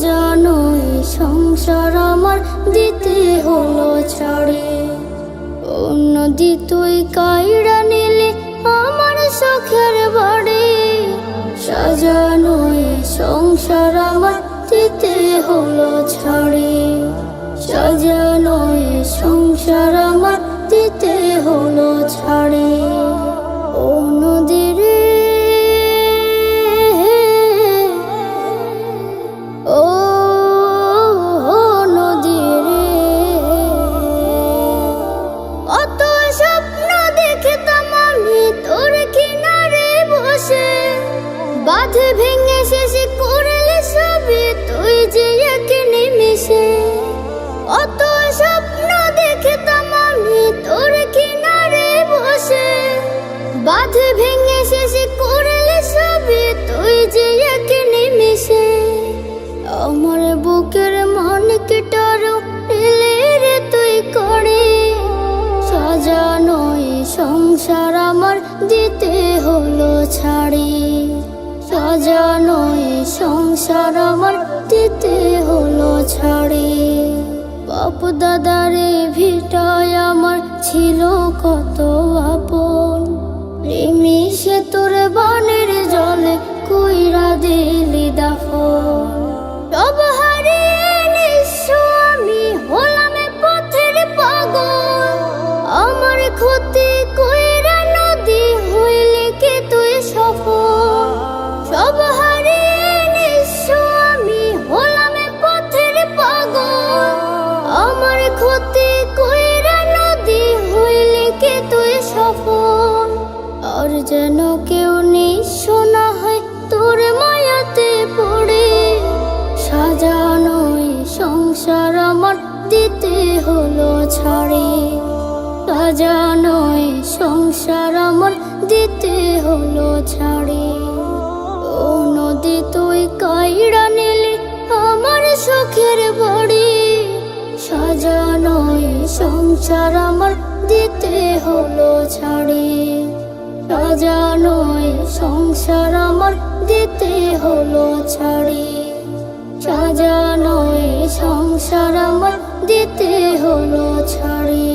সাজানো এই সংসার আমার দিতে হলো ছাড়ে। ও নদী তুই কাইড়া নিলে আমার শখের বাড়ি, সাজানো এই সংসার আমার দিতে হলো ছাড়ে। সাজানো এই সংসার আমার দিতে হলো ছাড়ে। ও নদী রে, ও নদী রে, অত স্বপ্ন দেখতাম আমি তোর কিনারে বসে, বাঁধ ভেঙে শেষ করলে সবে তুই যে এক নিমিষে। অত স্বপ্ন দেখতাম আমি তোর কিনারে বসে, বাঁধ ভেঙে শেষ করলে সবে তুই যে এক নিমিষে। আমার বুকের মানিকটারও এলে রে তুই করে, সাজানো এই সংসার আমার দিতে হলো ছাড়ে। সাজানো এই সংসার আমার দিতে হলো ছাড়ে। বাপ দাদারে ভিটায় আমার ছিল কত আপন, নিমিষে তোর বানের জলে কইরা দিলি দাফন। সব হারিয়ে নিঃস্ব আমি হলাম পথের পাগল, আমার ক্ষতি কইরা নদী হইলে কে তুই সফল। সব হারিয়ে নিঃস্ব আমি হলাম পথের পাগল, আমার ক্ষতি কইরা নদী হইলে কে তুই সফল। আর যেন কেউ নিঃস্ব না হয় তোর মায়াতে পড়ে, সাজানো এই সংসার আমার দিতে হলো ছাড়ে। সাজানো এই সংসার আমার দিতে হলো ছাড়ে। ও নদী তুই কাইড়া নিলে আমার শখের বাড়ি, সাজানো এই সংসার আমার দিতে হলো ছাড়ে। সাজানো এই সংসার আমার দিতে হলো ছাড়ে। সাজানো এই সংসার আমার দিতে হলো ছাড়ে।